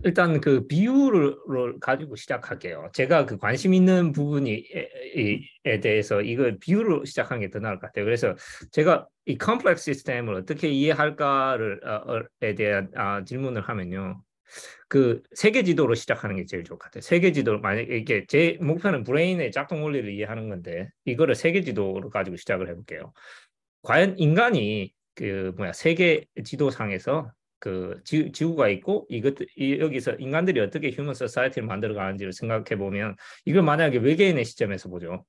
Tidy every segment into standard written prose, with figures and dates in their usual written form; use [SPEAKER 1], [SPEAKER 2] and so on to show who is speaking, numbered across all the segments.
[SPEAKER 1] 일단 그 비유를 가지고 시작할게요. 제가 그 관심 있는 부분이 에 대해서 이걸 비유로 시작하는 게 더 나을 것 같아요. 그래서 제가 이 컴플렉스 시스템을 어떻게 이해할까를 에 대한 질문을 하면요. 그 세계 지도로 시작하는 게 제일 좋을 것 같아요. 세계 지도 만약 이게 제 목표는 브레인의 작동 원리를 이해하는 건데 이거를 세계 지도로 가지고 시작을 해볼게요. 과연 인간이 그 뭐야 세계 지도상에서 그 지구가 있고 여기서 인간들이 어떻게 휴먼 소사이티를 만들어 가는지를 생각해 보면 이걸 만약에 외계인의 시점에서 보죠.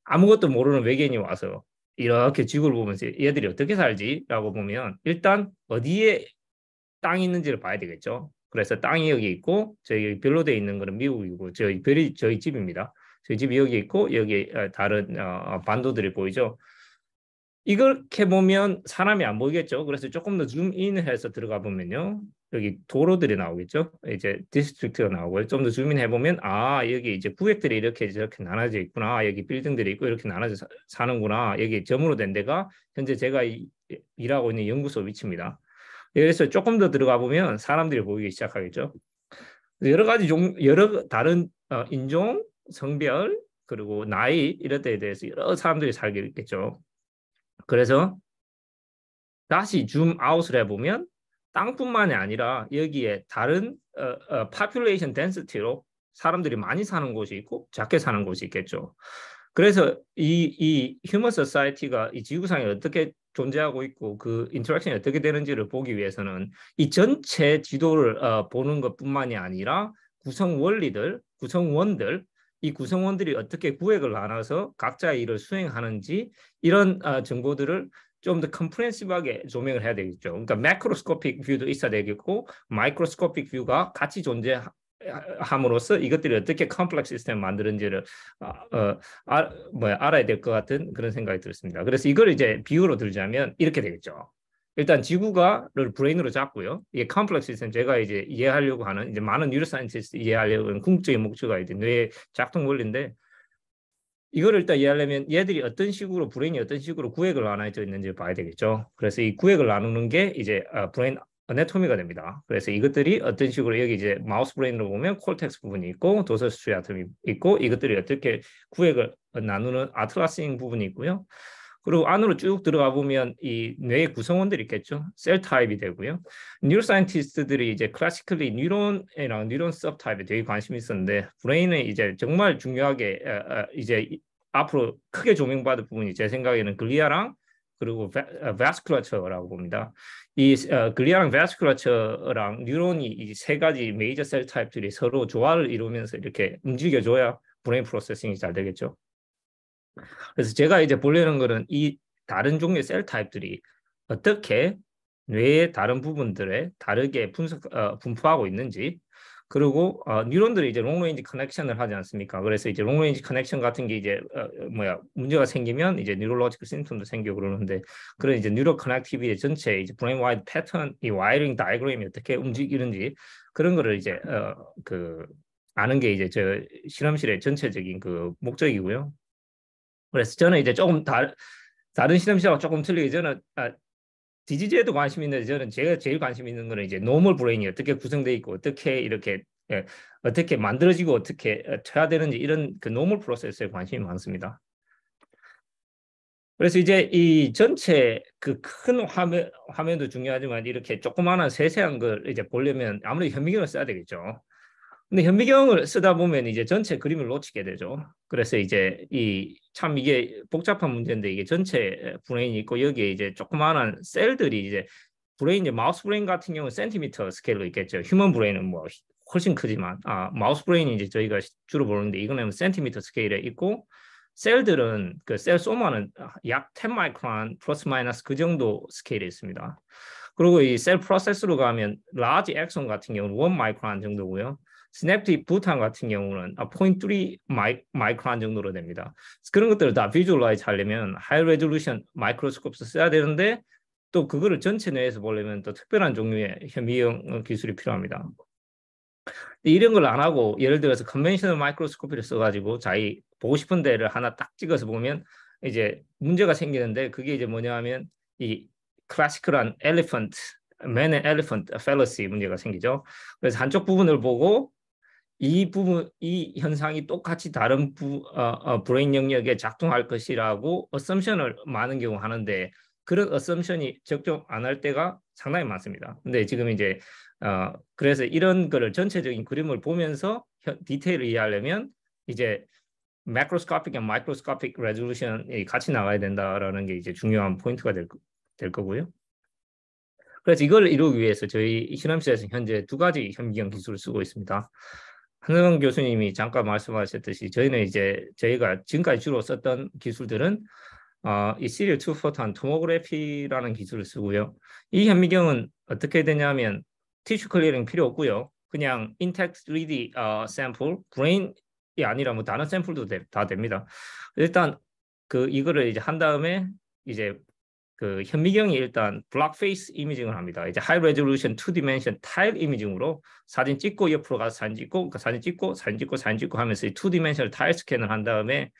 [SPEAKER 1] 아무것도 모르는 외계인이 와서 이렇게 지구를 보면서 얘들이 어떻게 살지라고 보면 일단 어디에 땅이 있는지를 봐야 되겠죠. 그래서 땅이 여기 있고 저희 별로 돼 있는 거는 미국이고 저희 별이 저희 집입니다. 저희 집이 여기 있고 여기 다른 반도들이 보이죠. 이렇게 보면 사람이 안 보이겠죠. 그래서 조금 더 줌인해서 들어가 보면요. 여기 도로들이 나오겠죠. 이제 디스트릭트가 나오고요. 좀 더 줌인해 보면 여기 이제 구획들이 이렇게 저렇게 나눠져 있구나. 여기 빌딩들이 있고 이렇게 나눠져 사는구나. 여기 점으로 된 데가 현재 제가 일하고 있는 연구소 위치입니다. 그래서 조금 더 들어가 보면 사람들이 보이기 시작하겠죠. 여러 가지 여러 다른 인종, 성별, 그리고 나이 이런 데에 대해서 여러 사람들이 살게 있겠죠. 그래서 다시 줌 아웃을 해보면 땅뿐만이 아니라 여기에 다른 population density로 사람들이 많이 사는 곳이 있고 작게 사는 곳이 있겠죠. 그래서 이 휴먼 소사이티가 이 지구상에 어떻게 존재하고 있고 그 인터랙션이 어떻게 되는지를 보기 위해서는 이 전체 지도를 보는 것뿐만이 아니라 구성원들, 이 구성원들이 어떻게 구획을 나눠서 각자의 일을 수행하는지 이런 정보들을 좀 더 컴프레hen시브하게 조명을 해야 되겠죠. 그러니까 매크로스코픽 뷰도 있어야 되겠고 마이크로스코픽 뷰가 같이 존재함으로써 이것들이 어떻게 컴플렉스 시스템을 만드는지를 알아야 될 것 같은 그런 생각이 들었습니다. 그래서 이걸 이제 비유로 들자면 이렇게 되겠죠. 일단 지구가를 브레인으로 잡고요. 이게 컴플렉스 시스템 제가 이제 이해하려고 하는 이제 많은 뉴로사이언티스트 이해하려고 하는 궁극적인 목표가 이제 뇌의 작동 원리인데 이거를 일단 이해하려면 얘들이 어떤 식으로 브레인이 어떤 식으로 구획을 나눠져 있는지 봐야 되겠죠. 그래서 이 구획을 나누는 게 이제 브레인 어네토미가 됩니다. 그래서 이것들이 어떤 식으로 여기 이제 마우스 브레인으로 보면 콜텍스 부분이 있고 도서 스트리아텀이 있고 이것들이 어떻게 구획을 나누는 아틀라스ing 부분이 있고요. 그리고 안으로 쭉 들어가 보면 이 뇌의 구성원들이 있겠죠. 셀 타입이 되고요. 뉴로사이언티스트들이 이제 클래시컬리 뉴런이랑 뉴런 서브 타입에 되게 관심이 있었는데 브레인은 이제 정말 중요하게 이제 앞으로 크게 조명받을 부분이 제 생각에는 글리아랑 그리고 바스큘라처라고 봅니다. 이 글리아랑 바스큘라처랑 뉴런이 이 세 가지 메이저 셀 타입들이 서로 조화를 이루면서 이렇게 움직여줘야 브레인 프로세싱이 잘 되겠죠. 그래서 제가 이제 보려는 거는 이 다른 종류의 셀 타입들이 어떻게 뇌의 다른 부분들에 다르게 분포하고 있는지 그리고 뉴런들이 이제 롱레인지 커넥션을 하지 않습니까? 그래서 이제 롱레인지 커넥션 같은 게 이제 문제가 생기면 이제 뉴럴로지컬 심텀도 생기고 그러는데 그런 이제 뉴럴 커넥티비티 전체 이제 브레인 와이드 패턴 이 와이링 다이그램이 어떻게 움직이는지 그런 거를 이제 그 아는 게 이제 저 실험실의 전체적인 그 목적이고요. 그래서 저는 이제 조금 다른 실험실하고 조금 틀리게 저는 디지즈에도 관심 있는데 저는 제가 제일 관심 있는 거는 이제 노멀 브레인이 어떻게 구성되어 있고 어떻게 이렇게 어떻게 만들어지고 어떻게 퇴화되는지 이런 그 노멀 프로세스에 관심이 많습니다. 그래서 이제 이 전체 그 큰 화면도 중요하지만 이렇게 조그마한 세세한 걸 이제 보려면 아무래도 현미경을 써야 되겠죠. 근데 현미경을 쓰다 보면 이제 전체 그림을 놓치게 되죠. 그래서 이제 참 이게 복잡한 문제인데 이게 전체 브레인이 있고 여기에 이제 조그마한 셀들이 이제 이제 마우스 브레인 같은 경우는 센티미터 스케일로 있겠죠. 휴먼 브레인은 뭐 훨씬 크지만 마우스 브레인이 이제 저희가 주로 보는데 이거는 센티미터 스케일에 있고 셀들은 그 셀 소마는 약 10 마이크론 플러스 마이너스 그 정도 스케일에 있습니다. 그리고 이 셀 프로세스로 가면 라지 엑손 같은 경우는 1 마이크론 정도고요. 시냅틱 부탄 같은 경우는 0.3 마이크론 정도로 됩니다. 그런 것들을 다 비주얼라이즈 하려면 하이 레졸루션 마이크로스코프 써야 되는데 또 그거를 전체 뇌에서 보려면 또 특별한 종류의 현미경 기술이 필요합니다. 이런 걸 안 하고 예를 들어서 컨벤셔널 마이크로스코피를 써가지고 자기 보고 싶은 데를 하나 딱 찍어서 보면 이제 문제가 생기는데 그게 이제 뭐냐 하면 이 클래시컬한 엘리펀트 man and elephant fallacy 문제가 생기죠. 그래서 한쪽 부분을 보고 이 현상이 똑같이 다른 브레인 영역에 작동할 것이라고 어썸션을 많은 경우 하는데 그런 어썸션이 적용 안 할 때가 상당히 많습니다. 근데 지금 이제 그래서 이런 거를 전체적인 그림을 보면서 디테일을 이해하려면 이제 macroscopic and microscopic resolution이 같이 나와야 된다라는 게 이제 중요한 포인트가 될 거고요. 그래서 이걸 이루기 위해서 저희 실험실에서 현재 두 가지 현미경 기술을 쓰고 있습니다. 한성원 교수님이 잠깐 말씀하셨듯이 저희가 지금까지 주로 썼던 기술들은 이 시리얼 2 포톤 토모그래피라는 기술을 쓰고요. 이 현미경은 어떻게 되냐면 티슈 클리어링 필요 없고요. 그냥 인텍 3D 샘플, 브레인이 아니라 뭐 다른 샘플도 다 됩니다. 일단 이거를 이제 한 다음에 이제 그 현미경이 일단 블록 페이스 이미징을 합니다. 이제 하이 레졸루션 2디멘션 타일 이미징으로 사진 찍고 옆으로 가서 사진 찍고 사진 찍고 하면서 이 2디멘션 타일 스캔을 한 다음에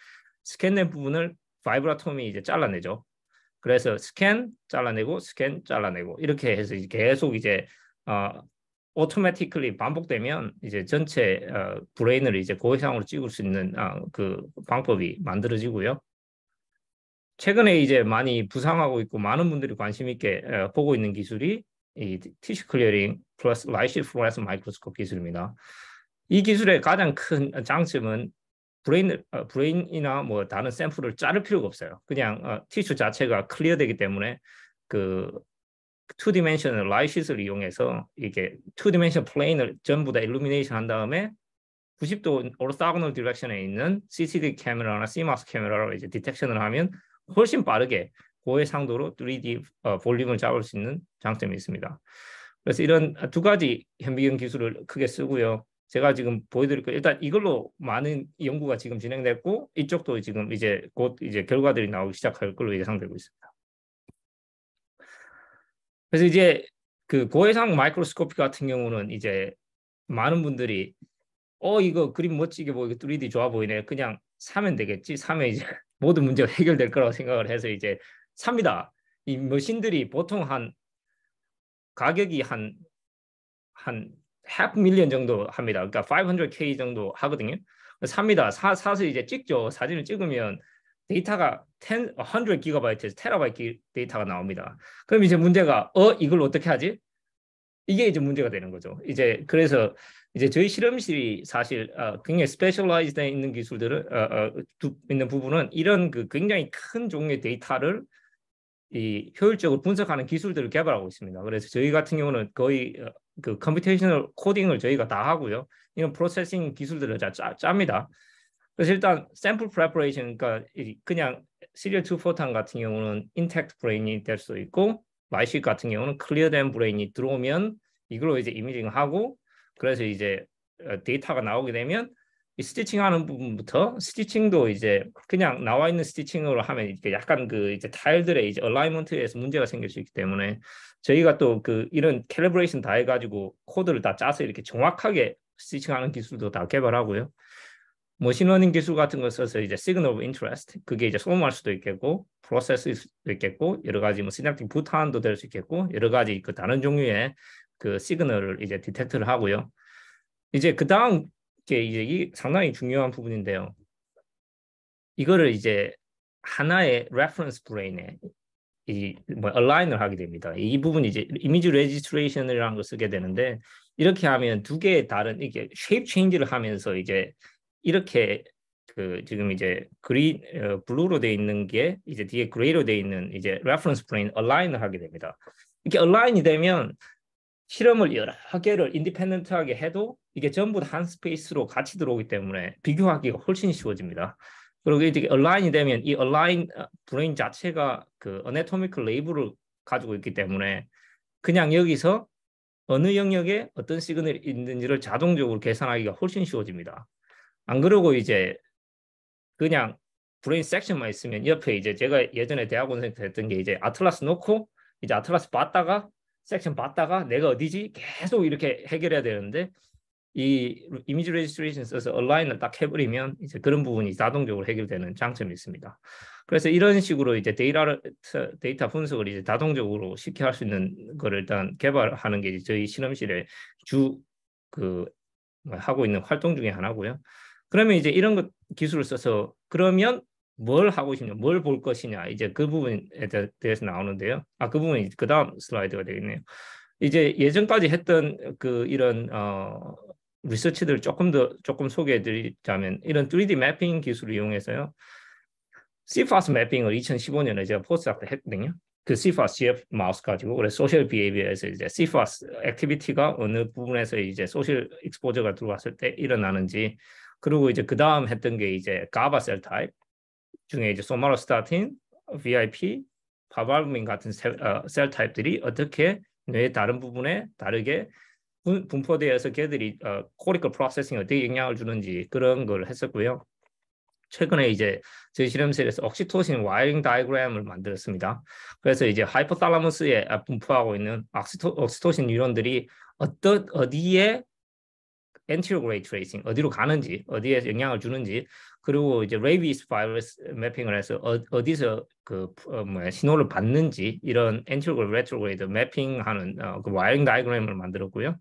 [SPEAKER 1] 스캔된 부분을 바이브라토미 이제 잘라내죠. 그래서 스캔 잘라내고 스캔 잘라내고 이렇게 해서 계속 이제 오토매티클리 반복되면 이제 전체 브레인을 이제 고해상으로 찍을 수 있는 그 방법이 만들어지고요. 최근에 이제 많이 부상하고 있고 많은 분들이 관심 있게 보고 있는 기술이 이 티슈 클리어링 플러스 라이트 플루오레센스 마이크로스코프 기술입니다. 이 기술의 가장 큰 장점은 브레인이나 뭐 다른 샘플을 자를 필요가 없어요. 그냥 티슈 자체가 클리어되기 때문에 그 2디멘셔널 라이트를 이용해서 이게 2디멘셔널 플레인을 전부 다 일루미네이션 한 다음에 90도 오르사고널 디렉션에 있는 CCD 카메라나 CMOS 카메라로 이제 디텍션을 하면 훨씬 빠르게 고해상도로 3D 볼륨을 잡을 수 있는 장점이 있습니다. 그래서 이런 두 가지 현미경 기술을 크게 쓰고요. 제가 지금 보여드릴 거 일단 이걸로 많은 연구가 지금 진행됐고 이쪽도 지금 이제 곧 이제 결과들이 나오기 시작할 걸로 예상되고 있습니다. 그래서 이제 그 고해상 마이크로스코피 같은 경우는 이제 많은 분들이 이거 그림 멋지게 보이고 3D 좋아 보이네. 그냥 사면 되겠지. 사면 이제 모든 문제가 해결될 거라고 생각을 해서 이제 삽니다. 이 머신들이 보통 가격이 한 half million 정도 합니다. 그러니까 500K 정도 하거든요. 삽니다. 사서 이제 찍죠. 사진을 찍으면 데이터가 100 기가바이트에서 테라바이트 데이터가 나옵니다. 그럼 이제 문제가 이걸 어떻게 하지? 이게 이제 문제가 되는 거죠. 이제 그래서 이제 저희 실험실이 사실 굉장히 스페셜라이즈되어 있는 기술들을 있는 부분은 이런 그 굉장히 큰 종류의 데이터를 이 효율적으로 분석하는 기술들을 개발하고 있습니다. 그래서 저희 같은 경우는 거의 그 컴퓨테이셔널 코딩을 저희가 다 하고요. 이런 프로세싱 기술들을 짭니다. 그래서 일단 샘플 프레퍼레이션, 그러니까 그냥 시리얼 2 포탄 같은 경우는 인텍트 브레인이 될 수 있고 라이트 같은 경우는 클리어된 브레인이 들어오면 이걸로 이제 이미징하고 그래서 이제 데이터가 나오게 되면 이 스티칭하는 부분부터 스티칭도 이제 그냥 나와 있는 스티칭으로 하면 이게 약간 그 이제 타일들의 이제 얼라이먼트에서 문제가 생길 수 있기 때문에 저희가 또 그 이런 캘리브레이션 다 해가지고 코드를 다 짜서 이렇게 정확하게 스티칭하는 기술도 다 개발하고요. 머신러닝 기술 같은 거 써서 이제 시그널 오브 인터레스트 그게 이제 소음할 수도 있겠고 프로세스일 수도 있겠고 여러 가지 뭐 시냅틱 부탄도 될 수 있겠고 여러 가지 그 다른 종류의 그 시그널을 이제 디텍트를 하고요. 이제 그 다음 게 이제 이 상당히 중요한 부분인데요. 이거를 이제 하나의 레퍼런스 브레인에 뭐 얼라인을 하게 됩니다. 이 부분이 이제 이미지 레지스트레이션이라는 걸 쓰게 되는데 이렇게 하면 두 개의 다른 이게 쉐입 체인지를 하면서 이제 이렇게 그 지금 이제 블루로 돼 있는 게 이제 뒤에 그레이로 돼 있는 이제 레퍼런스 브레인 얼라인을 하게 됩니다. 이렇게 얼라인이 되면 실험을 여러 개를 인디펜던트하게 해도 이게 전부 다 한 스페이스로 같이 들어오기 때문에 비교하기가 훨씬 쉬워집니다. 그리고 이게 얼라인이 되면 이 얼라인 브레인 자체가 그 어네토미컬 레이블을 가지고 있기 때문에 그냥 여기서 어느 영역에 어떤 시그널이 있는지를 자동적으로 계산하기가 훨씬 쉬워집니다. 안 그러고 이제 그냥 브레인 섹션만 있으면 옆에 이제 제가 예전에 대학원생 때 했던 게 이제 아틀라스 놓고 이제 아틀라스 봤다가 섹션 봤다가 내가 어디지 계속 이렇게 해결해야 되는데 이 이미지 레지스트레이션 써서 얼라인을 딱 해버리면 이제 그런 부분이 자동적으로 해결되는 장점이 있습니다. 그래서 이런 식으로 이제 데이터 분석을 이제 자동적으로 쉽게 할 수 있는 거를 일단 개발하는 게 이제 저희 실험실의 주 하고 있는 활동 중에 하나고요. 그러면 이제 이런 것 기술을 써서 그러면 뭘 하고 싶냐, 뭘 볼 것이냐, 이제 그 부분에 대해서 나오는데요. 그 부분이 그 다음 슬라이드가 되겠네요. 이제 예전까지 했던 이런 리서치들 조금 소개해드리자면 이런 3D 매핑 기술을 이용해서요. CFAS 매핑을 2015년에 제가 포스트닥 때 했거든요. 그 CFAS GF 마우스 가지고 그래서 소셜 비헤이비어에서 이제 CFAS 액티비티가 어느 부분에서 이제 소셜 익스포저가 들어왔을 때 일어나는지, 그리고 이제 그 다음 했던 게 이제 가바 셀 타입 중에 이제 소마로스타틴, VIP, 파발루민 같은 셀 타입들이 어떻게 뇌의 다른 부분에 다르게 분포되어서 걔들이 코리컬 프로세싱에 어떻게 영향을 주는지 그런 걸 했었고요. 최근에 이제 저희 실험실에서 옥시토신 와이링 다이그램을 만들었습니다. 그래서 이제 하이포탈라무스에 분포하고 있는 옥시토신 뉴런들이 어디에 anterior ray tracing, 어디로 가는지, 어디에 영향을 주는지, 그리고 이제 레이비스 바이러스 매핑을 해서 어디서 신호를 받는지 이런 anterior retrograde 매핑하는 그 와이링 다이그램을 만들었고요.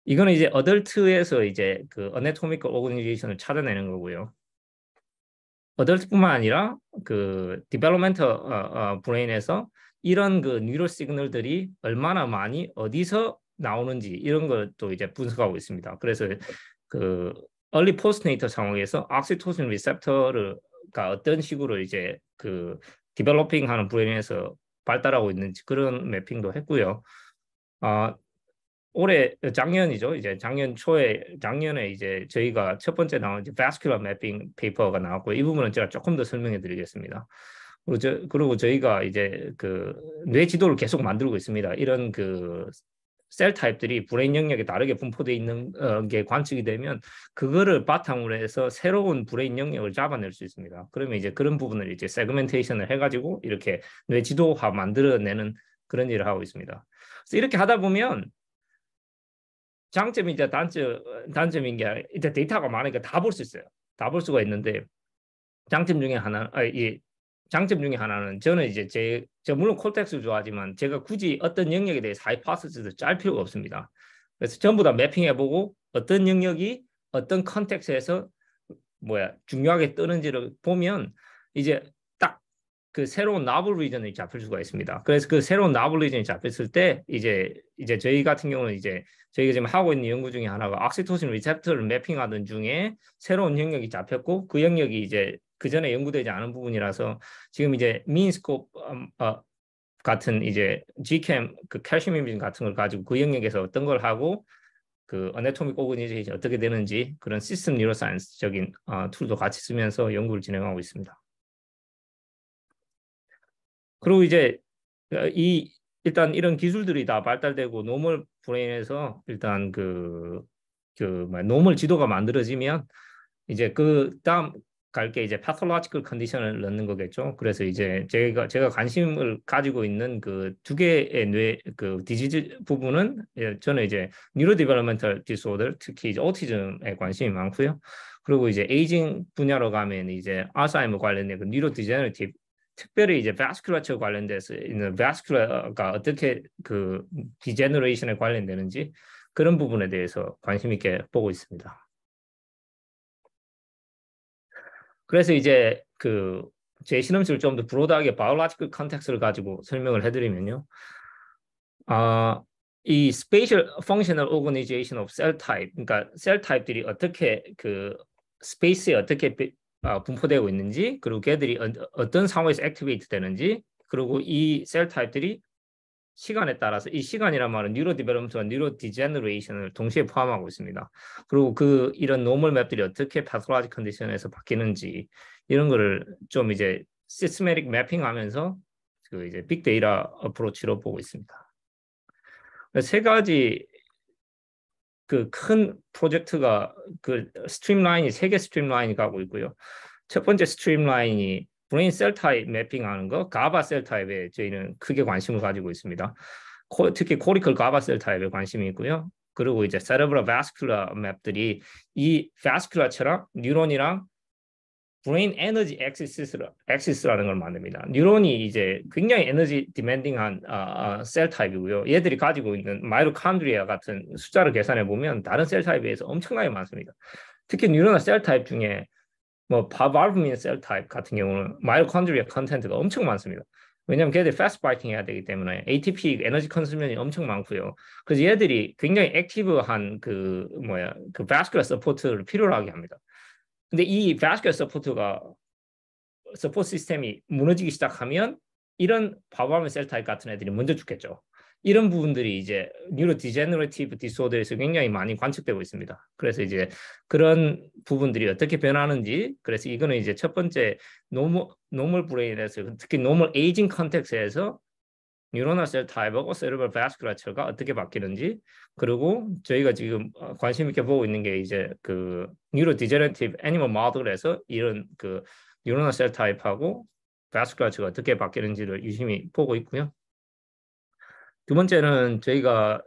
[SPEAKER 1] 이거는 이제 어덜트에서 이제 그 어네토미컬 오거니제이션을 찾아내는 거고요. 어덜트뿐만 아니라 그 디벨롭먼터 브레인에서 이런 그 뉴럴 시그널들이 얼마나 많이 어디서 나오는지 이런 것도 이제 분석하고 있습니다. 그래서 그 얼리 포스트네이터 상황에서 옥시토신 리셉터가 어떤 식으로 이제 그 디벨로핑하는 브레인에서 발달하고 있는지 그런 매핑도 했고요. 작년이죠. 이제 작년에 이제 저희가 첫 번째 나온 이제 vascular mapping 페이퍼가 나왔고 이 부분은 제가 조금 더 설명해 드리겠습니다. 그리고 저희가 이제 그 뇌 지도를 계속 만들고 있습니다. 이런 그 셀 타입들이 브레인 영역에 다르게 분포되어 있는 게 관측이 되면 그거를 바탕으로 해서 새로운 브레인 영역을 잡아낼 수 있습니다. 그러면 이제 그런 부분을 이제 세그멘테이션을 해가지고 이렇게 뇌 지도화 만들어내는 그런 일을 하고 있습니다. 그래서 이렇게 하다 보면 장점이자 단점인 게 이제 데이터가 많으니까 다 볼 수 있어요. 다 볼 수가 있는데 장점 중에 하나는 저는 이제 저 물론 콜텍스 좋아하지만 제가 굳이 어떤 영역에 대해서 하이포테시스를 짤 필요가 없습니다. 그래서 전부 다 매핑해보고 어떤 영역이 어떤 컨텍스에서 중요하게 뜨는지를 보면 이제 딱 그 새로운 나블 리전이 잡힐 수가 있습니다. 그래서 그 새로운 나블 리전이 잡혔을 때 이제 저희 같은 경우는 이제 저희가 지금 하고 있는 연구 중에 하나가 옥시토신 리셉터를 매핑하던 중에 새로운 영역이 잡혔고 그 영역이 이제 그 전에 연구되지 않은 부분이라서 지금 이제 미인스코프 같은 이제 Gchem 그 칼슘 이미징 같은 걸 가지고 그 영역에서 어떤 걸 하고 그 어네토믹 오거니제이션이 어떻게 되는지 그런 시스템 뉴로사이언스적인 툴도 같이 쓰면서 연구를 진행하고 있습니다. 그리고 이제 일단 이런 기술들이 다 발달되고 노멀 브레인에서 일단 노멀 지도가 만들어지면 이제 그 다음 갈 게 이제 pathological 컨디션을 넣는 거겠죠. 그래서 이제 제가 관심을 가지고 있는 그 두 개의 뇌 그 디지즈 부분은 저는 이제 뉴로디벨롭먼털 디소더 특히 이제 오티즘에 관심이 많고요. 그리고 이제 에이징 분야로 가면 이제 알츠하이머 관련된 그 뉴로디제너티브 특별히 이제 vasculature 관련돼서 있는 vascula가 어떻게 그 디제너레이션에 관련되는지 그런 부분에 대해서 관심 있게 보고 있습니다. 그래서 이제 제 실험실을 좀 더 브로드하게 바이올로지컬 컨텍스트를 가지고 설명을 해드리면요. 이 spatial functional organization of cell type, 그러니까 셀 타입들이 어떻게 그 스페이스에 어떻게 분포되고 있는지, 그리고 걔들이 어떤 상황에서 액티베이트 되는지, 그리고 이 셀 타입들이 시간에 따라서 이 시간이란 말은 뉴로 디벨롭먼트와 뉴로 디제너레이션을 동시에 포함하고 있습니다. 그리고 이런 노멀 맵들이 어떻게 패솔로지 컨디션에서 바뀌는지 이런 거를 좀 이제 시스테매틱 매핑하면서 그 이제 빅데이터 어프로치로 보고 있습니다. 세 가지 그 큰 프로젝트가 그 스트림라인이 세 개 스트림라인이 가고 있고요. 첫 번째 스트림라인이 브레인 셀 타입 매핑하는 거, 가바 셀 타입에 저희는 크게 관심을 가지고 있습니다. 특히 코리컬 가바 셀 타입에 관심이 있고요. 그리고 이제 cerebral vascular 맵들이 이 vascular처럼 뉴런이랑 브레인 에너지 엑시스라는 걸 만듭니다. 뉴런이 이제 굉장히 에너지 디맨딩한 셀 타입이고요. 얘들이 가지고 있는 마이토콘드리아 같은 숫자를 계산해 보면 다른 셀 타입에 비해서 엄청나게 많습니다. 특히 뉴런의 셀 타입 중에 뭐 바알부민 셀 타입 같은 경우는 마이토콘드리아 컨텐트가 엄청 많습니다. 왜냐하면 걔들이 패스트 바이팅 해야 되기 때문에 ATP 에너지 컨수면이 엄청 많고요. 그래서 얘들이 굉장히 액티브한 그 바스큘러 서포트를 필요로 하게 합니다. 근데 이 바스큘러 서포트 시스템이 무너지기 시작하면 이런 바알부민 셀 타입 같은 애들이 먼저 죽겠죠. 이런 부분들이 이제 뉴로디제너레티브 디소더에서 굉장히 많이 관측되고 있습니다. 그래서 이제 그런 부분들이 어떻게 변하는지, 그래서 이거는 이제 첫 번째 노멀 브레인에서 특히 노멀 에이징 컨텍스트에서 뉴로널 셀 타입하고 세레브럴 바스큘러처가 어떻게 바뀌는지, 그리고 저희가 지금 관심 있게 보고 있는 게 이제 그 뉴로디제너레티브 애니멀 모델에서 이런 그 뉴로널 셀 타입하고 바스큘러처가 어떻게 바뀌는지를 유심히 보고 있고요. 두 번째는 저희가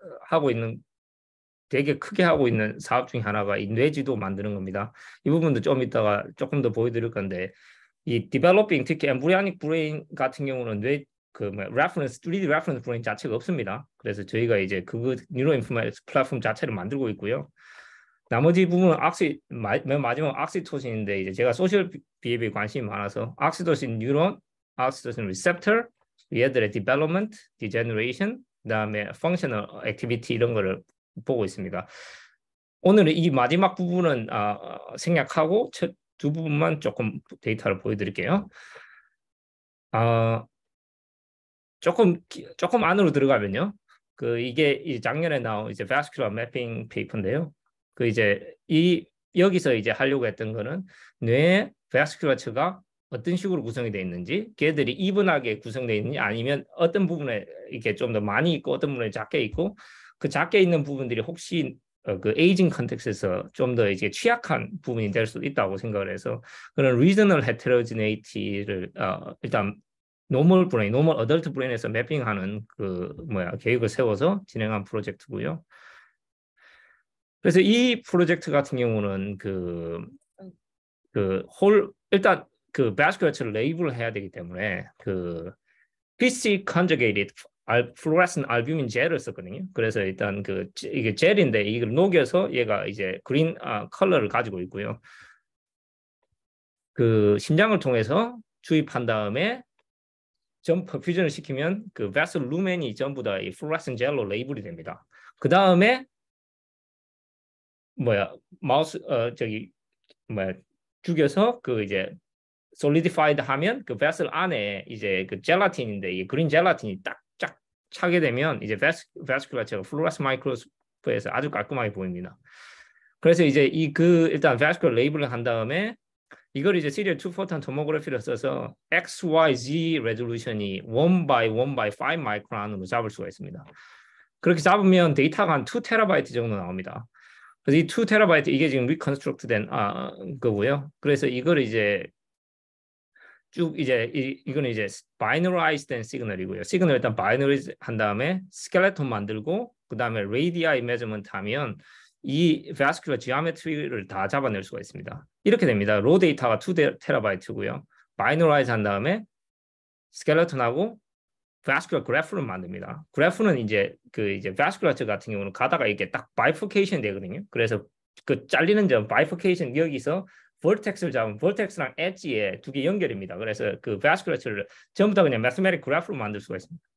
[SPEAKER 1] 되게 크게 하고 있는 사업 중에 하나가 이 뇌지도 만드는 겁니다. 이 부분도 좀 이따가 조금 더 보여드릴 건데, 이 디벨로핑 특히 엠브리오닉 브레인 같은 경우는 레퍼런스 3D 레퍼런스 브레인 자체가 없습니다. 그래서 저희가 이제 그거 뉴로 인포메틱스 플랫폼 자체를 만들고 있고요. 나머지 부분은 맨 마지막 옥시토신인데, 이제 제가 소셜 비헤비어에 관심이 많아서 옥시토신 뉴런, 옥시토신 리셉터, 얘들의 디벨롭먼트, 디제너레이션, 그다음에 펑셔널 액티비티 이런 거를 보고 있습니다. 오늘은 이 마지막 부분은 생략하고 첫 두 부분만 조금 데이터를 보여드릴게요. 조금 안으로 들어가면요, 이게 작년에 나온 이제 vascular mapping 페이퍼인데요. 여기서 이제 하려고 했던 거는 뇌의 vasculature 어떤 식으로 구성이 되어 있는지, 걔들이 이분하게 구성되어 있는지, 아니면 어떤 부분에 이렇게 좀 더 많이 있고 어떤 부분에 작게 있고, 그 작게 있는 부분들이 혹시 그 에이징 컨텍스트에서 좀 더 이제 취약한 부분이 될 수 있다고 생각을 해서 그런 리저널 헤테로지네이티를 일단 노멀 어덜트 브레인에서 매핑하는 계획을 세워서 진행한 프로젝트고요. 그래서 이 프로젝트 같은 경우는 일단 그 바스큘러처를 레이블을 해야 되기 때문에 그 PC conjugated fluorescent albumin 젤을 썼거든요. 그래서 일단 이게 젤인데 이걸 녹여서 얘가 이제 그린 컬러를 가지고 있고요. 그 심장을 통해서 주입한 다음에 퍼퓨전을 시키면 그 베슬 루멘이 전부 다 이 플루오레센트 젤로 레이블이 됩니다. 그 다음에 죽여서 이제 솔리디파이드 하면 그 베슬 안에 이제 그 젤라틴인데 이 그린 젤라틴이 딱 차게 되면 이제 바스큘러처가 플루오레센트 마이크로스코프에서 아주 깔끔하게 보입니다. 그래서 이제 일단 바스큘러 레이블을 한 다음에 이걸 이제 시리얼 2포탄 토모그래피를 써서 XYZ 레졸루션이 1 by 1 by 5 마이크론으로 잡을 수가 있습니다. 그렇게 잡으면 데이터가 한 2TB 정도 나옵니다. 그래서 이 2TB 이게 지금 리컨스트럭트 된 거고요. 그래서 이걸 이제 이거는 이제 바이너라이즈 된 시그널이고요. 시그널 일단 바이너라이즈 한 다음에 스켈레톤 만들고 그 다음에 레디아이 메저먼트 하면 이 바스큘러 지오메트리를 다 잡아낼 수가 있습니다. 이렇게 됩니다. 로 데이터가 2TB고요. 바이너라이즈 한 다음에 스켈레톤하고 바스큘러 그래프를 만듭니다. 그래프는 이제 바스큘러처 같은 경우는 가다가 이게 딱 바이포케이션 되거든요. 그래서 그 잘리는 점 바이포케이션 여기서 볼텍스를 잡으면 볼텍스랑 엣지에 두 개 연결입니다. 그래서 그 바스큘러처를 전부 다 그냥 매스메릭 그래프로 만들 수가 있습니다.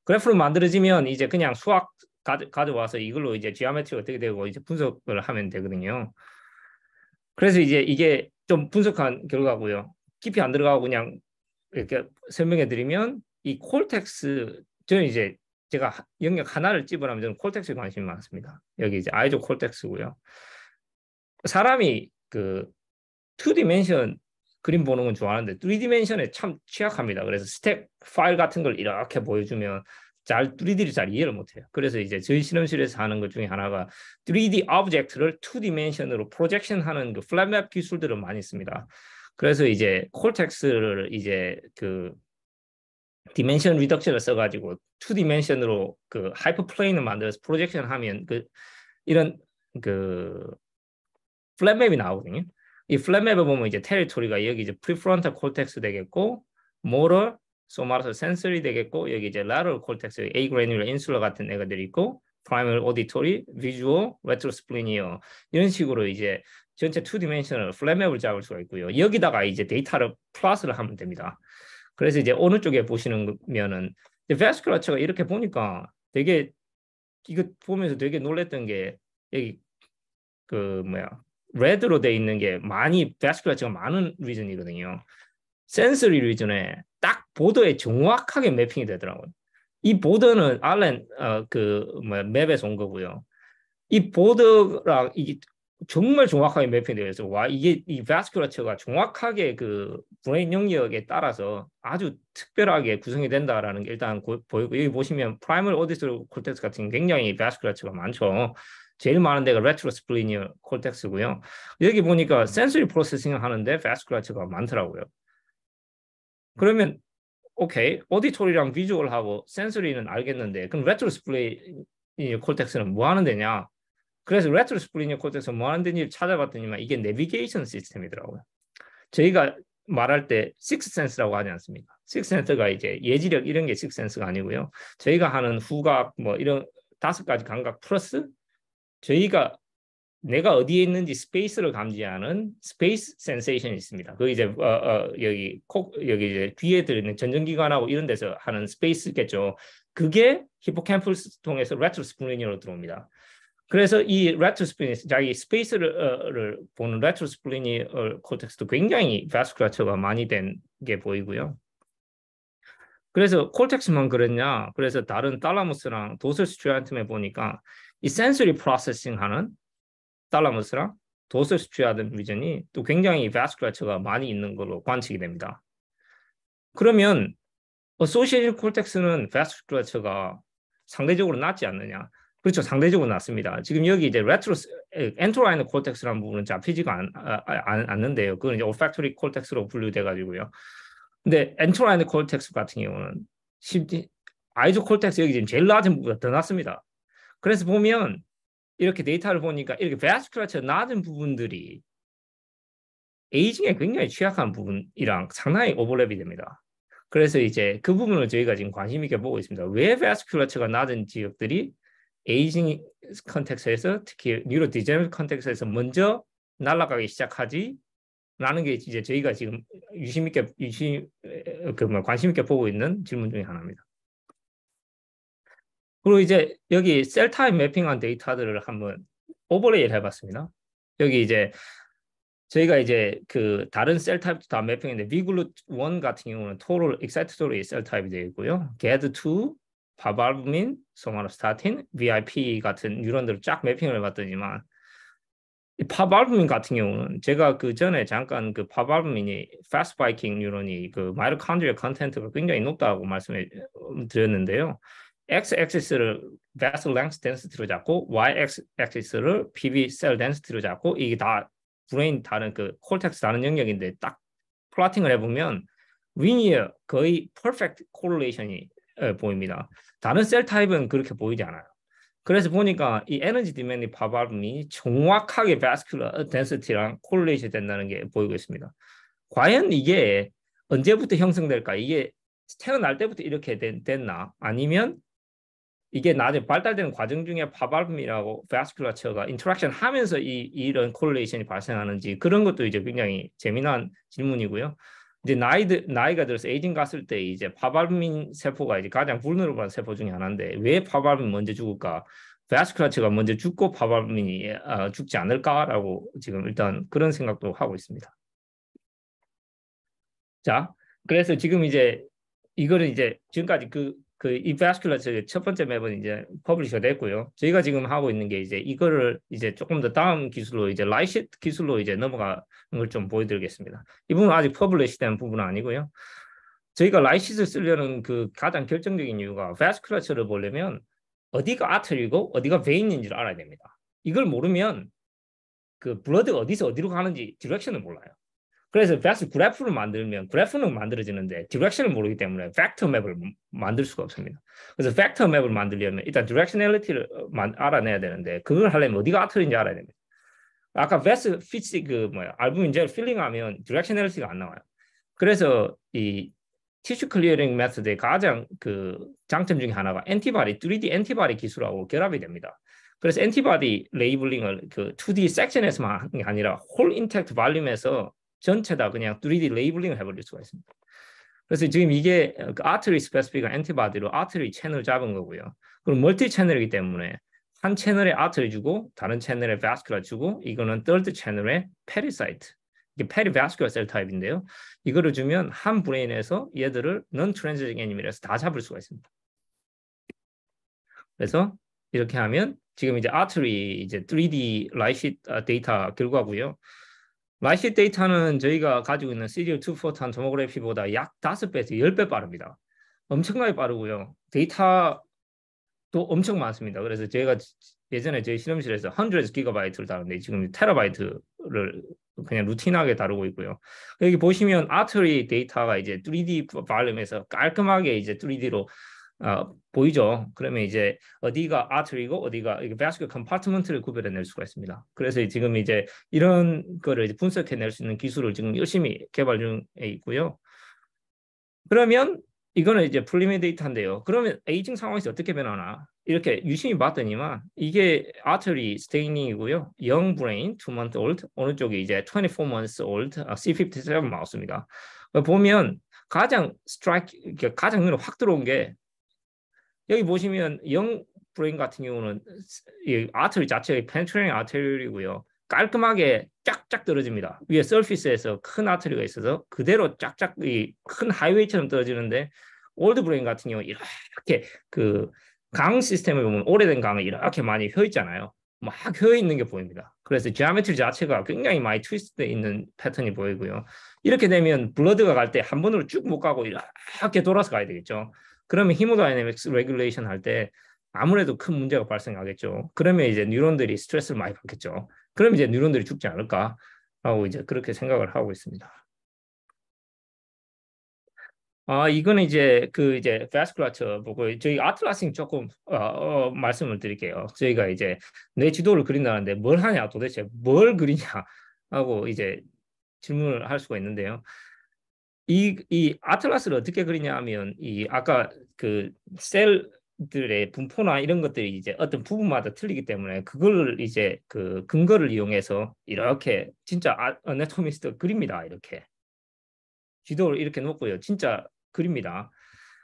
[SPEAKER 1] 그래프로 만들어지면 이제 그냥 수학 가져와서 이걸로 이제 지오메트리가 어떻게 되고 이제 분석을 하면 되거든요. 그래서 이제 이게 좀 분석한 결과고요. 깊이 안 들어가고 그냥 이렇게 설명해 드리면 이 콜텍스, 저는 이제 제가 영역 하나를 집어라면 저는 콜텍스에 관심이 많습니다. 여기 이제 아이조 콜텍스고요. 사람이 2디멘션 그림 보는 건 좋아하는데 3디멘션에 참 취약합니다. 그래서 스텝 파일 같은 걸 이렇게 보여주면 3D를 잘 이해를 못해요. 그래서 이제 저희 실험실에서 하는 것 중에 하나가 3D 오브젝트를 2디멘션으로 프로젝션하는 그 플랫맵 기술들을 많이 씁니다. 그래서 이제 콜텍스를 이제 디멘션 리덕션을 써가지고 2디멘션으로 하이퍼플레인을 만들어서 프로젝션하면 이런 그 플랫맵이 나오거든요. 이 플랫맵에 보면 이제 테리토리가 여기 이제 프리프론탈 콜텍스 되겠고, 모tor, 소마토 센서리 되겠고, 여기 이제 lateral 콜텍스, agranular insular 같은 애가들이 있고, primal auditory, visual, retrosplenial 이런 식으로 이제 전체 2디멘셔널 플랫맵을 잡을 수가 있고요. 여기다가 이제 데이터를 플러스를 하면 됩니다. 그래서 이제 어느 쪽에 보시면은 베스큘라처가 이렇게 보니까 되게 이거 보면서 되게 놀랬던 게 여기 그 뭐야 레드로 돼 있는 게 많이 베스큘라처가 많은 리전이거든요. 센서리 리전에 딱 보더에 정확하게 매핑이 되더라고요. 이 보더는 알렌 그 뭐야 맵에서 온 거고요. 이 보더랑 이게 정말 정확하게 매핑되어 있어서 와 이게 이 바스큘라처가 정확하게 그 브레인 영역에 따라서 아주 특별하게 구성이 된다라는 게 일단 보이고 여기 보시면 프라이멀 오디토리 콜텍스 같은 굉장히 바스큘라처가 많죠. 제일 많은 데가 레트로스플리니어 콜텍스고요. 여기 보니까 센서리 프로세싱을 하는데 바스큘라처가 많더라고요. 그러면 오케이 오디토리랑 비주얼하고 센서리는 알겠는데 그럼 레트로스플리니어 콜텍스는 뭐 하는 데냐? 그래서 레트로스플리니어 콜텍스는 뭐 하는 데인지 찾아봤더니만 이게 내비게이션 시스템이더라고요. 저희가 말할 때 식스센스라고 하지 않습니까? 식스센스가 이제 예지력 이런 게 식스센스가 아니고요. 저희가 하는 후각 뭐 이런 5가지 감각 플러스 저희가 내가 어디에 있는지 스페이스를 감지하는 스페이스 센세이션이 있습니다. 그 이제 여기 이제 귀에 들어있는 전정기관하고 이런 데서 하는 스페이스겠죠. 그게 히포캠퍼스 통해서 레트로스플리니어로 들어옵니다. 그래서 이 레트로스플리니 자기 스페이스를 보는 레트로스플리니어 콜텍스도 굉장히 바스큘라처가 많이 된 게 보이고요. 그래서 콜텍스만 그랬냐? 그래서 다른 탈라무스랑 도설 스트리아툼에 보니까 이 센서리 프로세싱하는 탈라무스랑 도설 스트리아툼 리전이 또 굉장히 바스큘라처가 많이 있는 걸로 관측이 됩니다. 그러면 어소시에이티드 콜텍스는 바스큘라처가 상대적으로 낮지 않느냐? 그렇죠. 상대적으로 낮습니다. 지금 여기 이제 엔토라이너 콜텍스라는 부분은 잡히지가 않는데요. 그건 이제 올팩토리 콜텍스로 분류돼 가지고요. 근데 엔토라이너 콜텍스 같은 경우는 아이조 콜텍스 여기 지금 제일 낮은 부분보다 더 낮습니다. 그래서 보면 이렇게 데이터를 보니까 이렇게 바스큘라처 낮은 부분들이 에이징에 굉장히 취약한 부분이랑 상당히 오버랩이 됩니다. 그래서 이제 그 부분을 저희가 지금 관심 있게 보고 있습니다. 왜 바스큘라처가 낮은 지역들이 에이징 컨텍스트에서 특히 뉴로 디제너레이티브 컨텍스트에서 먼저 날아가기 시작하지? 라는 게 이제 저희가 지금 관심 있게 보고 있는 질문 중에 하나입니다. 그리고 이제 여기 셀 타입 매핑한 데이터들을 한번 오버레이를 해봤습니다. 여기 이제 저희가 이제 그 다른 셀 타입도 다 매핑했는데 비글루1 같은 경우는 토럴 익사이트토리 셀 타입이 되어 있고요. 게드2 파발부민, 소마노스타틴, VIP 같은 뉴런들을 쫙 매핑을 해봤더니만 이 파발부민 같은 경우는 제가 그 전에 잠깐 그 파발부민이 패스트 바이킹 뉴런이 그 마이토콘드리아 컨텐트가 굉장히 높다고 말씀을 드렸는데요. x-axis를 vessel length density로 잡고 y-axis를 PV cell density로 잡고 이게 다 브레인 다른 그 콜텍스 다른 영역인데 딱 플러팅을 해보면 리니어 거의 퍼펙트 코릴레이션이 보입니다. 다른 셀 타입은 그렇게 보이지 않아요. 그래서 보니까 이 에너지 디맨드 파발음이 정확하게 바스큘러 덴시티랑 코릴레이션 된다는 게 보이고 있습니다. 과연 이게 언제부터 형성될까? 이게 태어날 때부터 이렇게 됐나? 아니면 이게 나중에 발달되는 과정 중에 파발음이라고 바스큘라처가 인터랙션 하면서 이런 코릴레이션이 발생하는지 그런 것도 이제 굉장히 재미난 질문이고요. 이제 나이가 들어서 에이징 갔을 때 이제 파발민 세포가 이제 가장 vulnerable 세포 중에 하나인데 왜 파발민이 먼저 죽을까? 바스큘라처가 먼저 죽고 파발민이 죽지 않을까라고 지금 일단 그런 생각도 하고 있습니다. 자, 그래서 지금 이제 이거는 이제 지금까지 이 바스큘라처의 첫 번째 맵은 이제 퍼블리셔 됐고요. 저희가 지금 하고 있는 게 이제 이거를 이제 조금 더 다음 기술로 이제 라이시트 기술로 이제 넘어가는 걸 좀 보여드리겠습니다. 이 부분은 아직 퍼블리시 된 부분은 아니고요. 저희가 라이시트를 쓰려는 그 가장 결정적인 이유가 바스큘라처를 보려면 어디가 아트리고 어디가 베인인지를 알아야 됩니다. 이걸 모르면 그 블러드가 어디서 어디로 가는지 디렉션을 몰라요. 그래서 베스트 그래프를 만들면 그래프는 만들어지는데 디렉션을 모르기 때문에 벡터 맵을 만들 수가 없습니다. 그래서 벡터 맵을 만들려면 일단 디렉셔널리티를 알아내야 되는데 그걸 하려면 어디가 아트인지 알아야 됩니다. 아까 베스트 피치 그 뭐야 알부민 젤 필링하면 디렉셔널리티가 안 나와요. 그래서 이 티슈 클리어링 메소드의 가장 그 장점 중에 하나가 엔티바디 3D 엔티바디 기술하고 결합이 됩니다. 그래서 엔티바디 레이블링을 그 2D 섹션에서만 하는 게 아니라 홀 인텍트 발륨에서 전체 다 그냥 3D 레이블링을 해버릴 수가 있습니다. 그래서 지금 이게 아트리 스페시픽한 엔티바디로 아트리 채널 잡은 거고요. 그럼 멀티 채널이기 때문에 한 채널에 아트리 주고 다른 채널에 바스큘라 주고 이거는 third 채널에 페리사이트 이게 페리바스큘라 셀 타입인데요. 이거를 주면 한 브레인에서 얘들을 non-transiting 애니멀에서 다 잡을 수가 있습니다. 그래서 이렇게 하면 지금 이제 아트리 이제 3D 라이시 데이터 결과고요. 라이시 데이터는 저희가 가지고 있는 시리얼 2 포탄 토모그래피보다 약 5배에서 10배 빠릅니다. 엄청나게 빠르고요. 데이터도 엄청 많습니다. 그래서 저희가 예전에 저희 실험실에서 100 기가바이트를 다루는데 지금 테라바이트를 그냥 루틴하게 다루고 있고요. 여기 보시면 아트리 데이터가 이제 3D 발륨에서 깔끔하게 이제 3D로 보이죠. 그러면 이제 어디가 아트리고 어디가 바스큘 컴파트먼트를 구별해낼 수가 있습니다. 그래서 지금 이제 이런 거를 이제 분석해낼 수 있는 기술을 지금 열심히 개발 중에 있고요. 그러면 이거는 이제 프리미어 데이터인데요. 그러면 에이징 상황에서 어떻게 변하나? 이렇게 유심히 봤더니만 이게 아트리 스테이닝이고요. young brain, 2 month old, 어느 쪽이 이제 24 months old, C57 마우스입니다. 보면 가장 눈에 확 들어온 게 여기 보시면 young brain 같은 경우는 이 아트리 자체가 penetrating arterial이고요. 깔끔하게 쫙쫙 떨어집니다. 위에 서피스에서 큰 아트리가 있어서 그대로 쫙쫙 이 큰 하이웨이처럼 떨어지는데 올드 브레인 같은 경우 이렇게 그 강 시스템을 보면 오래된 강은 이렇게 많이 휘어 있잖아요. 막 휘어 있는 게 보입니다. 그래서 지오메트리 자체가 굉장히 많이 트위스트되어 있는 패턴이 보이고요. 이렇게 되면 블러드가 갈 때 한 번으로 쭉 못 가고 이렇게 돌아서 가야 되겠죠. 그러면 히모다이내믹스 레귤레이션 할 때 아무래도 큰 문제가 발생하겠죠. 그러면 이제 뉴런들이 스트레스를 많이 받겠죠. 그럼 이제 뉴런들이 죽지 않을까 하고 이제 그렇게 생각을 하고 있습니다. 이거는 이제 그 이제 바스큘라처 보고 저희 아틀라싱 조금 말씀을 드릴게요. 저희가 이제 내 지도를 그린다는데 뭘 하냐 도대체 뭘 그리냐 하고 이제 질문을 할 수가 있는데요. 이 아틀라스를 어떻게 그리냐 하면 이 아까 그 셀들의 분포나 이런 것들이 이제 어떤 부분마다 틀리기 때문에 그걸 이제 그 근거를 이용해서 이렇게 진짜 아나토미스트 그립니다. 이렇게 지도를 이렇게 놓고요. 진짜 그립니다.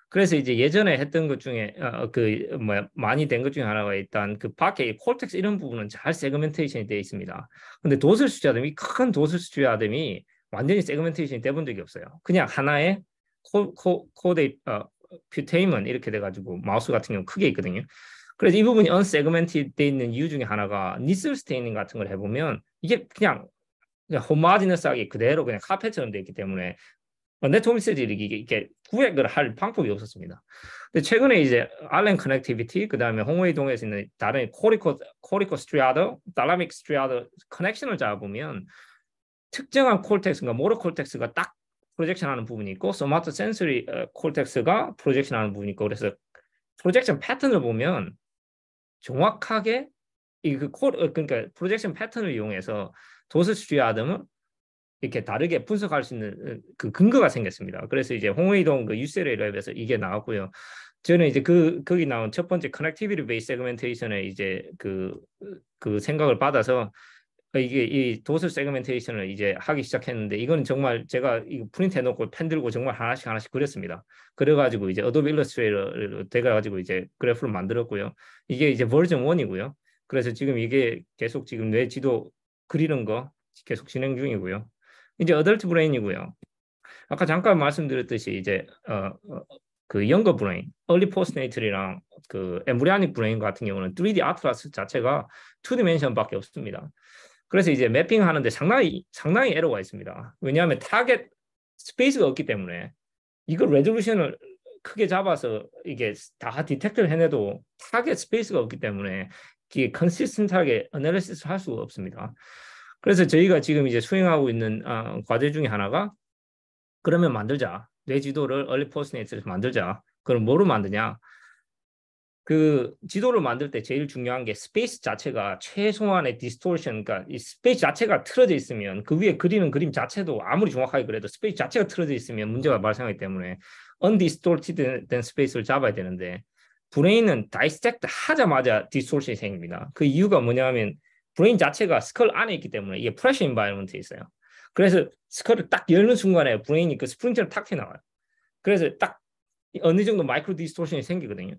[SPEAKER 1] 그래서 이제 예전에 했던 것 중에 그 뭐야 많이 된 것 중에 하나가 일단 그 밖에 콜텍스 이런 부분은 잘 세그멘테이션이 되어 있습니다. 근데 도설수자듬이 큰 도설수자듬이 완전히 세그멘테이션이 돼본 적이 없어요. 그냥 하나의 코데 퓨테이먼 이렇게 돼가지고 마우스 같은 경우 크게 있거든요. 그래서 이 부분이 언세그멘티 돼 있는 이유 중에 하나가 니슬 스테이닝 같은 걸 해보면 이게 그냥 호모지너스하게 그대로 그냥 카페처럼 돼 있기 때문에 네트워크들이 이게 구획을 할 방법이 없었습니다. 근데 최근에 이제 알렌 커넥티비티 그다음에 홍웨이동에서 있는 다른 코리코 스트리아더, 달라믹 스트리아더 커넥션을 잡아보면 특정한 콜텍스가 모터 콜텍스가 딱 프로젝션하는 부분이 있고 소마토 센서리 콜텍스가 프로젝션하는 부분이 있고 그래서 프로젝션 패턴을 보면 정확하게 그러니까 프로젝션 패턴을 이용해서 도스 스트리아더는 이렇게 다르게 분석할 수 있는 그 근거가 생겼습니다. 그래서 이제 홍웨이동 그 UCLA 랩에서 이게 나왔고요. 저는 이제 거기 나온 첫 번째 커넥티비티 베이스 세그멘테이션에 이제 그 생각을 받아서 이게 이 도스 세그멘테이션을 이제 하기 시작했는데 이건 정말 제가 이거 프린트 해놓고 펜 들고 정말 하나씩 그렸습니다. 그래가지고 이제 어도비 일러스트레이터로 돼가지고 이제 그래프를 만들었고요. 이게 이제 버전 1이고요. 그래서 지금 이게 계속 지금 뇌 지도 그리는 거 계속 진행 중이고요. 이제 어덜트 브레인이고요. 아까 잠깐 말씀드렸듯이 이제 그 영거 브레인, 얼리 포스트네이틀이랑 그 엠브리아닉 브레인 같은 경우는 3D 아틀라스 자체가 2디멘션밖에 없습니다. 그래서 이제 매핑 하는데 상당히 에러가 있습니다. 왜냐하면 타겟 스페이스가 없기 때문에 이걸 레졸루션을 크게 잡아서 이게 다 디텍트를 해내도 타겟 스페이스가 없기 때문에 이게 컨시스턴트하게 어널리시스를 할 수가 없습니다. 그래서 저희가 지금 이제 수행하고 있는 과제 중에 하나가 그러면 만들자. 뇌 지도를 얼리 포스트네이트에서 만들자. 그럼 뭐로 만드냐? 그 지도를 만들 때 제일 중요한 게 스페이스 자체가 최소한의 디스토션, 그러니까 이 스페이스 자체가 틀어져 있으면 그 위에 그리는 그림 자체도 아무리 정확하게 그래도 스페이스 자체가 틀어져 있으면 문제가 발생하기 때문에 undistorted 된 스페이스를 잡아야 되는데 브레인은 다이섹트 하자마자 디스토션이 생깁니다. 그 이유가 뭐냐면 브레인 자체가 스컬 안에 있기 때문에 이게 프레셔 인바이러먼트에 있어요. 그래서 스컬을 딱 열는 순간에 브레인이 그 스프링처럼 탁 튀어나와요. 그래서 딱 어느 정도 마이크로 디스토션이 생기거든요.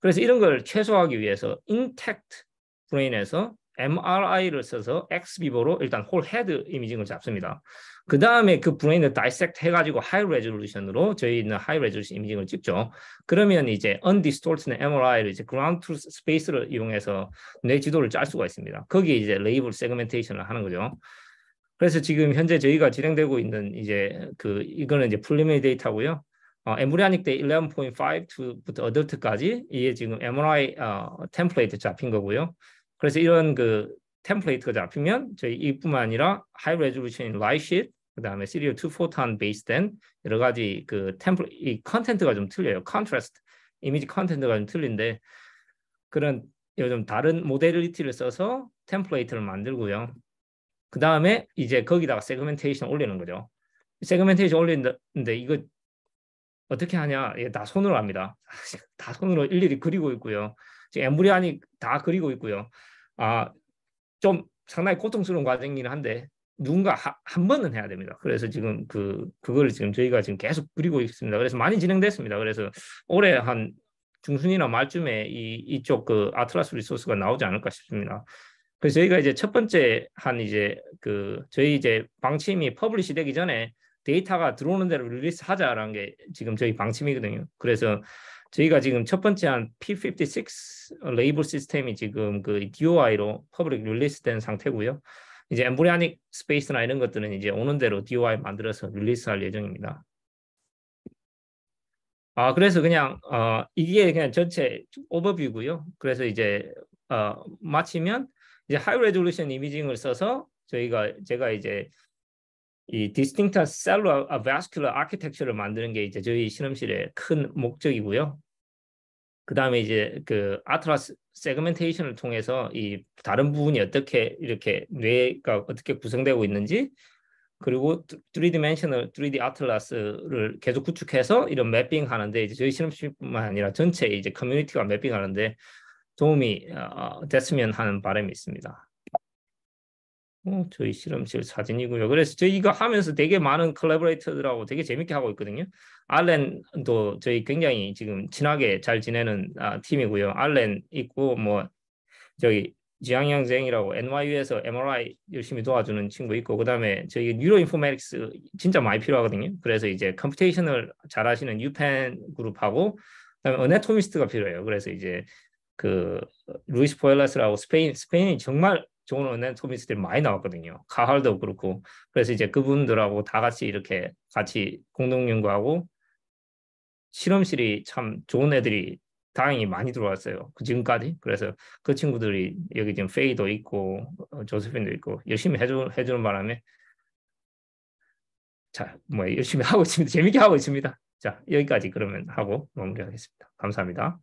[SPEAKER 1] 그래서 이런 걸 최소화하기 위해서 인텍트 브레인에서 MRI를 써서 엑스비버로 일단 홀 헤드 이미징을 잡습니다. 그 다음에 그 브레인을 다이섹트 해가지고 하이 레졸루션으로 저희는 하이 레졸루션 이미징을 찍죠. 그러면 이제 undistorted MRI를 이제 그라운드 트루스 스페이스를 이용해서 뇌 지도를 짤 수가 있습니다. 거기에 이제 레이블 세그멘테이션을 하는 거죠. 그래서 지금 현재 저희가 진행되고 있는 이제 이거는 이제 프리미어리 데이터고요. 엠브리아닉 때 11.5부터 어덜트까지 이게 지금 MRI 템플레이트 잡힌 거고요. 그래서 이런 그 템플레이트가 잡히면 저희 이뿐만 아니라 하이 레졸루션 라이시트 그다음에 시리얼 2 포탄 베이스된 여러 가지 그 이 컨텐트가 좀 틀려요. 컨트라스트 이미지 컨텐트가 좀 틀린데 그런 요즘 다른 모델리티를 써서 템플레이트를 만들고요. 그 다음에 이제 거기다가 세그멘테이션 올리는 거죠. 세그멘테이션 올리는데 이거 어떻게 하냐? 예, 다 손으로 합니다. 다 손으로 일일이 그리고 있고요. 지금 엠브리아닉 다 그리고 있고요. 좀 상당히 고통스러운 과정이긴 한데 누군가 한 번은 해야 됩니다. 그래서 지금 그걸 지금 저희가 지금 계속 그리고 있습니다. 그래서 많이 진행됐습니다. 그래서 올해 한 중순이나 말쯤에 이쪽 그 아틀라스 리소스가 나오지 않을까 싶습니다. 그래서 저희가 이제 첫 번째 이제 저희 이제 방침이 퍼블리시 되기 전에 데이터가 들어오는 대로 릴리스 하자라는 게 지금 저희 방침이거든요. 그래서 저희가 지금 첫 번째 한 P56 레이블 시스템이 지금 그 DOI로 퍼블릭 릴리스 된 상태고요. 이제 엠브리아닉 스페이스나 이런 것들은 이제 오는 대로 DOI 만들어서 릴리스할 예정입니다. 그래서 그냥 이게 그냥 전체 오버뷰고요. 그래서 이제 마치면 이제 하이 레졸루션 이미징을 써서 제가 이제 이 디스팅트 셀러 바스큘러 아키텍처를 만드는 게 이제 저희 실험실의 큰 목적이고요. 그 다음에 이제 그 아틀라스 세그멘테이션을 통해서 이 다른 부분이 어떻게 이렇게 뇌가 어떻게 구성되고 있는지 그리고 3디멘셔널 3D 아틀라스를 계속 구축해서 이런 매핑 하는데 이제 저희 실험실뿐만 아니라 전체 이제 커뮤니티가 매핑하는데 도움이 됐으면 하는 바람이 있습니다. 저희 실험실 사진이고요. 그래서 저희가 하면서 되게 많은 콜라보레이터들하고 되게 재밌게 하고 있거든요. 알렌도 저희 굉장히 지금 친하게 잘 지내는 팀이고요. 알렌 있고 뭐 저희 지향양생이라고 NYU에서 MRI 열심히 도와주는 친구 있고 그다음에 저희 뉴로인포메틱스 진짜 많이 필요하거든요. 그래서 이제 컴퓨테이션을 잘하시는 유펜 그룹하고 그다음에 어네토미스트가 필요해요. 그래서 이제 그 루이스 포엘라스라고 스페인이 정말 좋은 어네토미스트들이 많이 나왔거든요. 카할도 그렇고 그래서 이제 그분들하고 다 같이 이렇게 같이 공동 연구하고 실험실이 참 좋은 애들이 다행히 많이 들어왔어요. 그 지금까지. 그래서 그 친구들이 여기 지금 페이도 있고 조세핀도 있고 열심히 해주는 바람에 자, 뭐 열심히 하고 있습니다. 재밌게 하고 있습니다. 자, 여기까지 그러면 하고 마무리하겠습니다. 감사합니다.